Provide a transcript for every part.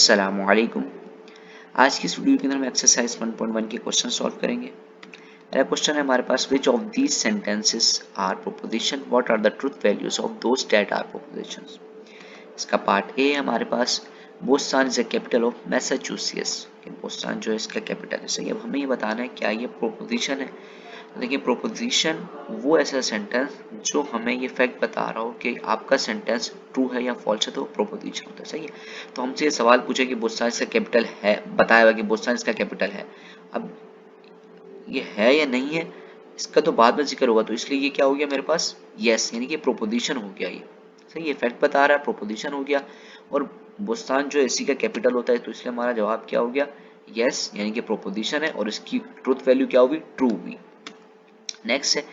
अस्सलाम वालेकुम। आज की इस वीडियो के अंदर हम एक्सरसाइज 1.1 के क्वेश्चन सॉल्व करेंगे। पहला क्वेश्चन है हमारे पास, which of these sentences are proposition, what are the truth values of those that are propositions. इसका पार्ट ए है हमारे पास, Boston is a capital of Massachusetts. Boston जो है इसका कैपिटल है। सही, अब हमें ये बताना है क्या ये प्रोपोजिशन है। देखिए, प्रोपोजिशन वो ऐसा सेंटेंस जो हमें ये फैक्ट बता रहा हो कि आपका सेंटेंस ट्रू है या फॉल्स है, तो प्रोपोजिशन होता है। सही है, तो हमसे ये सवाल पूछे कि बोथ साइड्स का कैपिटल है, बताया हुआ कि बोथ साइड्स का कैपिटल है। अब ये है या नहीं है इसका तो बाद में जिक्र होगा, तो इसलिए ये क्या हो गया मेरे पास, यस, यानी कि प्रोपोजिशन हो गया ये। सही है, फैक्ट बता रहा है, प्रोपोजिशन हो गया। और बोस्तान जो इसी का कैपिटल होता है, तो इसलिए हमारा जवाब क्या हो गया, यस, यानी कि प्रोपोजिशन है और इसकी ट्रूथ वैल्यू क्या होगी, ट्रू होगी। नेक्स्ट है,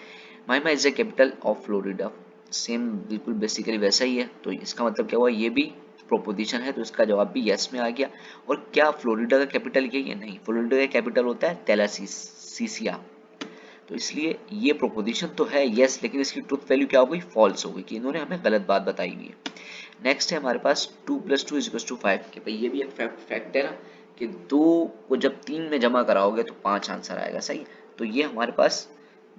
Miami is the capital of Florida. Same बिल्कुल बेसिकली वैसा ही है, तो इसका मतलब क्या हुआ, ये भी प्रोपोजिशन है, तो इसका जवाब भी यस में आ गया। और क्या फ्लोरिडा का कैपिटल ये है, नहीं, फ्लोरिडा का कैपिटल होता है टेलासीसिया, तो इसलिए ये प्रोपोजिशन तो है यस, लेकिन इसकी ट्रुथ वैल्यू क्या हो गई, फॉल्स हो गई, कि इन्होंने हमें गलत बात बताई हुई है। नेक्स्ट है हमारे पास 2 + 2 = 5, कि भाई ये भी एक फैक्ट है ना, कि 2 को जब 3 में जमा कराओगे तो 5 आंसर आएगा। सही, तो ये हमारे पास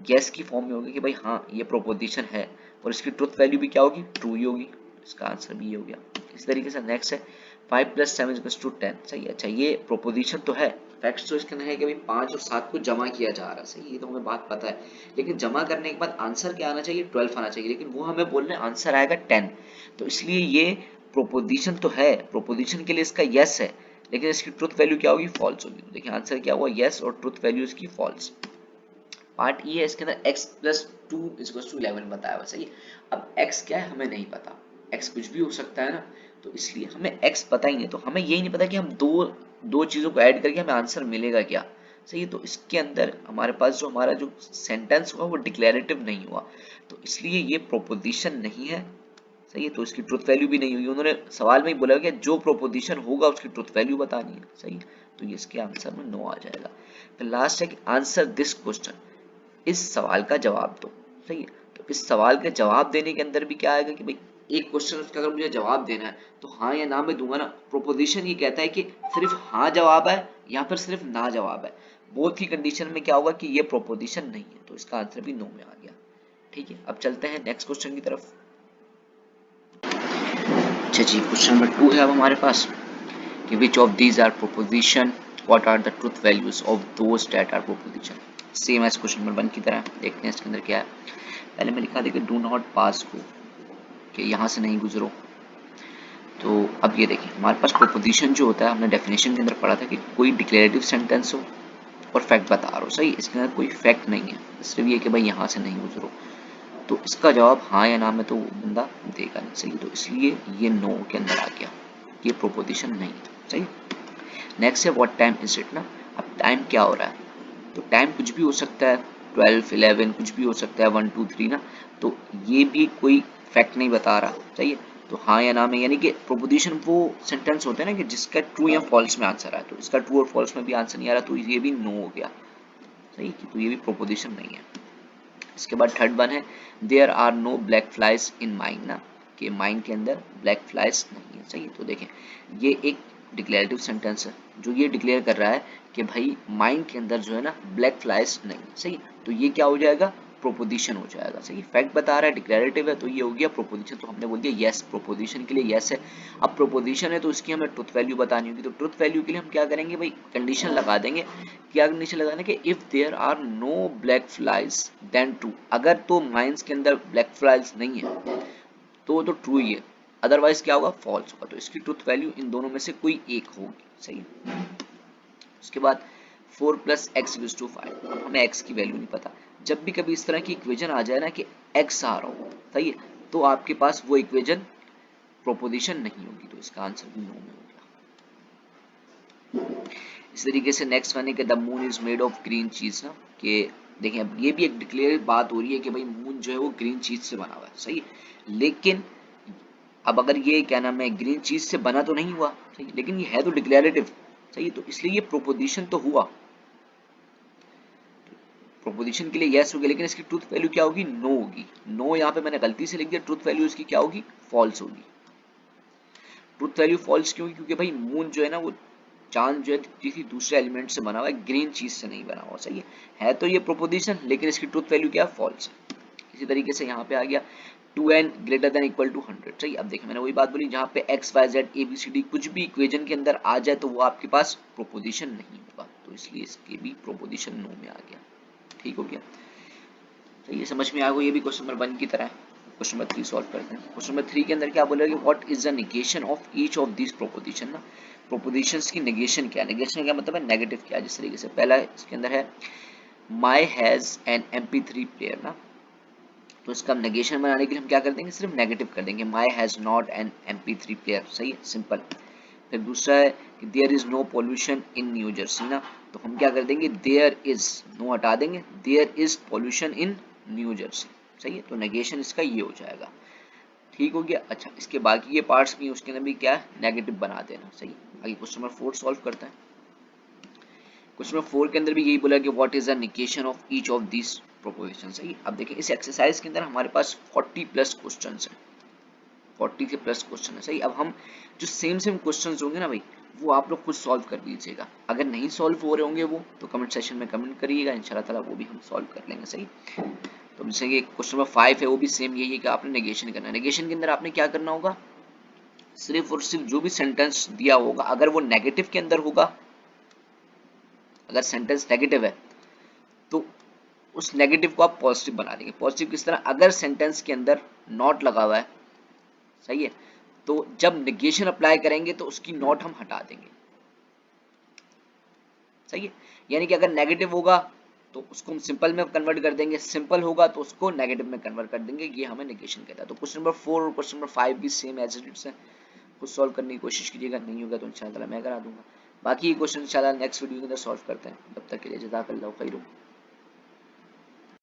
यस की फॉर्म में होगी कि भाई हाँ ये प्रोपोजिशन है, और इसकी ट्रुथ वैल्यू भी क्या होगी, ट्रू ही होगी। इसका आंसर भी ये हो गया। इस तरीके से नेक्स्ट है 5 + 7 = 10। सही है, अच्छा ये प्रोपोजिशन तो है, फैक्ट्स तो इसके अंदर है कि भाई 5 और 7 को जमा किया जा रहा है। सही, ये तो हमें बात पता है, लेकिन जमा करने के बाद आंसर क्या आना चाहिए, 12 आना चाहिए, लेकिन वो हमें बोल रहे हैं आंसर आएगा 10, तो इसलिए ये प्रोपोजिशन तो है, प्रोपोजिशन के लिए इसका यस है, लेकिन इसकी ट्रुथ वैल्यू क्या होगी, फॉल्स होगी। देखिए आंसर क्या हुआ, यस, और ट्रुथ वैल्यू इसकी फॉल्स। पार्ट ई है, इसके अंदर x + 2 = 11 बताया हुआ। सही, अब x क्या है हमें नहीं पता, x कुछ भी हो सकता है ना, तो इसलिए हमें x पता ही नहीं, तो हमें यही नहीं पता कि हम दो चीजों को ऐड करके हमें आंसर मिलेगा क्या। सही है, तो इसके अंदर हमारे पास जो हमारा जो सेंटेंस हुआ वो डिक्लेरेटिव नहीं हुआ, तो इसलिए ये प्रोपोजिशन नहीं है। सही है, तो इसकी ट्रुथ वैल्यू भी नहीं हुई, उन्होंने सवाल में ही बोला कि जो प्रोपोजिशन होगा उसकी ट्रुथ वैल्यू बतानी है। सही, तो ये इसके आंसर में नो आ जाएगा। फिर लास्ट है कि आंसर दिस क्वेश्चन, इस सवाल का जवाब दो। सही है, तो इस सवाल के जवाब देने के अंदर भी क्या आएगा कि भाई एक क्वेश्चन उसका अगर मुझे जवाब देना है तो हाँ या ना में दूंगा ना। प्रोपोजिशन ये कहता है कि सिर्फ हाँ जवाब है या फिर सिर्फ ना जवाब है, बोथ ही कंडीशन में क्या होगा कि ये प्रोपोजिशन नहीं है, तो इसका आंसर भी नो में आ गया। ठीक है, अब चलते हैं नेक्स्ट क्वेश्चन की तरफ। अच्छा जी, क्वेश्चन नंबर 2 है अब हमारे पास कि which of these are proposition, what are the truth values of those that are proposition। Same as question number 1 की तरह, देखते हैं इसके अंदर क्या है। पहले मैं लिखा देखिए डू नॉट पास गो, कि यहाँ से नहीं गुजरो। तो अब ये देखिए हमारे पास प्रोपोजिशन जो होता है, हमने डेफिनेशन के अंदर पढ़ा था कि कोई डिक्लेरेटिव सेंटेंस हो और फैक्ट बता रहा हो। सही, इसके अंदर कोई फैक्ट नहीं है, सिर्फ ये कि भाई यहाँ से नहीं गुजरो, तो इसका जवाब हाँ या ना में तो बंदा देगा नहीं। सही, तो इसलिए ये नो के अंदर आ गया, ये प्रोपोजिशन नहीं है। सही, नेक्स्ट है व्हाट टाइम इज इट ना। अब टाइम क्या हो रहा है, तो टाइम कुछ भी हो सकता है, 12, 11 कुछ भी हो सकता है, 1, 2, 3 ना, तो ये भी कोई फैक्ट नहीं बता रहा। सही है, तो हाँ या ना में, यानी कि प्रोपोजिशन वो सेंटेंस होते हैं ना कि जिसका ट्रू या फॉल्स में आंसर आए, तो इसका ट्रू और फॉल्स में भी आंसर नहीं आ रहा, तो ये भी नो हो गया। सही, तो ये भी प्रोपोजिशन नहीं है। इसके बाद थर्ड वन है there are no black flies in mine ना, कि माइन के अंदर ब्लैक फ्लाइज नहीं है। सही, तो देखें ये एक डिक्लेरेटिव सेंटेंस है जो ये डिक्लेयर कर रहा है कि भाई माइन के अंदर जो है ना ब्लैक फ्लाइज नहीं। सही, तो ये क्या हो जाएगा, प्रोपोजिशन हो जाएगा। सही, फैक्ट बता रहा है, डिक्लेरेटिव है, तो ये हो गया प्रोपोजिशन, तो हमने बोल दिया यस, प्रोपोजिशन के लिए यस है। अब प्रोपोजिशन है तो इसकी हमें ट्रुथ वैल्यू बतानी होगी, तो ट्रुथ वैल्यू के लिए हम क्या करेंगे भाई, कंडीशन लगा देंगे। क्या कंडीशन लगाने के, if there are no black flies then true, अगर तो माइंस के अंदर ब्लैक फ्लाइज नहीं है तो ट्रू ही है, अदरवाइज क्या होगा, फॉल्स होगा। तो इसकी ट्रुथ वैल्यू इन दोनों में से कोई एक होगी। सही है, उसके बाद 4 + x = 5, हमें x की वैल्यू नहीं पता। जब भी कभी इस तरह की इक्वेशन आ जाए ना कि x आ रहा हो, सही है, तो आपके पास वो इक्वेशन प्रोपोजिशन नहीं होगी, तो इसका आंसर भी नो में हो गया। इस तरीके से नेक्स्ट वन है कि the moon is made of green चीज ना, कि देखिए अब ये भी एक डिक्लेयर बात हो रही है कि भाई मून जो है वो ग्रीन चीज से बना हुआ है। सही, लेकिन अब अगर ये क्या नाम है ग्रीन चीज से बना तो नहीं हुआ, सही, लेकिन ये है तो डिक्लेरेटिव। सही, तो इसलिए ये प्रोपोजिशन तो हुआ, प्रोपोजिशन के लिए यस हो गया, लेकिन इसकी ट्रुथ वैल्यू क्या होगी, नो होगी। नो यहाँ पे मैंने गलती से लिख दिया, ट्रुथ वैल्यू इसकी क्या होगी, फॉल्स होगी। ट्रुथ वैल्यू फॉल्स क्यों? क्योंकि भाई मून जो है ना वो चांद जो है किसी दूसरे एलिमेंट से बना हुआ है, ग्रीन चीज से नहीं बना हुआ, सही है तो ये प्रोपोजिशन, लेकिन इसकी ट्रुथ वैल्यू क्या है? फॉल्स। इसी तरीके से यहाँ पे आ गया 2n greater than equal to 100, सही। अब देखिए मैंने वही बात बोली, जहाँ पे x y z a b c d कुछ भी इक्वेशन के अंदर आ जाए तो वो आपके पास प्रोपोजिशन नहीं होगा, तो इसलिए इसके भी प्रोपोजिशन नो में आ गया। ठीक हो गया, तो ये समझ में आ गया, ये भी क्वेश्चन नंबर 1 की तरह है। क्वेश्चन नंबर 3 सॉल्व करते हैं। क्वेश्चन नंबर 3 के अंदर क्या बोला कि what is the negation of each of this proposition ना, प्रोपोजिशंस की नेगेशन क्या है? नेगेशन का क्या मतलब है? नेगेटिव क्या है? जिस तरीके से पहला इसके अंदर है माई हैज एन MP3 प्लेयर ना, तो इसका नेगेशन बनाने के लिए हम क्या कर देंगे? सिर्फ नेगेटिव कर देंगे, Mai has not an MP3 player, सही है, सिंपल। फिर दूसरा है कि there is no pollution in New Jersey ना, तो हम क्या कर देंगे? देयर इज, नो हटा देंगे, there is pollution in New Jersey, सही है, तो नेगेशन इसका ये हो जाएगा। ठीक हो गया। अच्छा, इसके बाकी के पार्ट्स भी उसके अंदर भी क्या है? नेगेटिव बना देना, सही। आगे क्वेश्चन नंबर 4 सॉल्व करते हैं। क्वेश्चन नंबर 4 के अंदर भी यही बोला कि what is the negation of each of this proposition, सही। अब देखिए इस एक्सरसाइज के अंदर हमारे पास 40 प्लस क्वेश्चन है, 40 के प्लस क्वेश्चन है, सही। अब हम जो सेम सेम क्वेश्चन होंगे ना भाई, वो आप लोग खुद सॉल्व कर लीजिएगा। अगर नहीं सॉल्व हो रहे होंगे वो, तो कमेंट सेक्शन में कमेंट करिएगा, इंशाल्लाह ताला वो भी हम सॉल्व कर लेंगे, सही। तो जैसे कि क्वेश्चन नंबर 5 है, वो भी सेम यही है कि आपने नेगेशन करना है। नेगेशन के अंदर आपने क्या करना होगा? सिर्फ और सिर्फ जो भी सेंटेंस दिया होगा, अगर वो नेगेटिव के अंदर होगा, अगर सेंटेंस नेगेटिव है तो उस नेगेटिव को आप पॉजिटिव बना देंगे। पॉजिटिव किस तरह? अगर सेंटेंस के अंदर नॉट लगा हुआ है, सही है, तो जब नेगेशन अप्लाई करेंगे तो उसकी नॉट हम हटा देंगे, सही है। यानी कि अगर नेगेटिव होगा तो उसको हम सिंपल में कन्वर्ट कर देंगे, सिंपल होगा तो उसको नेगेटिव में कन्वर्ट कर देंगे, ये हमें नेगेशन कहता है। तो क्वेश्चन नंबर 4 और क्वेश्चन नंबर 5 भी सेम एज इट इज है, खुद सॉल्व करने की कोशिश कीजिएगा, नहीं होगा तो इंशाल्लाह मैं करा दूंगा। बाकी ये क्वेश्चन इंशाल्लाह नेक्स्ट वीडियो के अंदर सॉल्व करते हैं। तब तक के लिए जज़ाकल्लाहु खैर।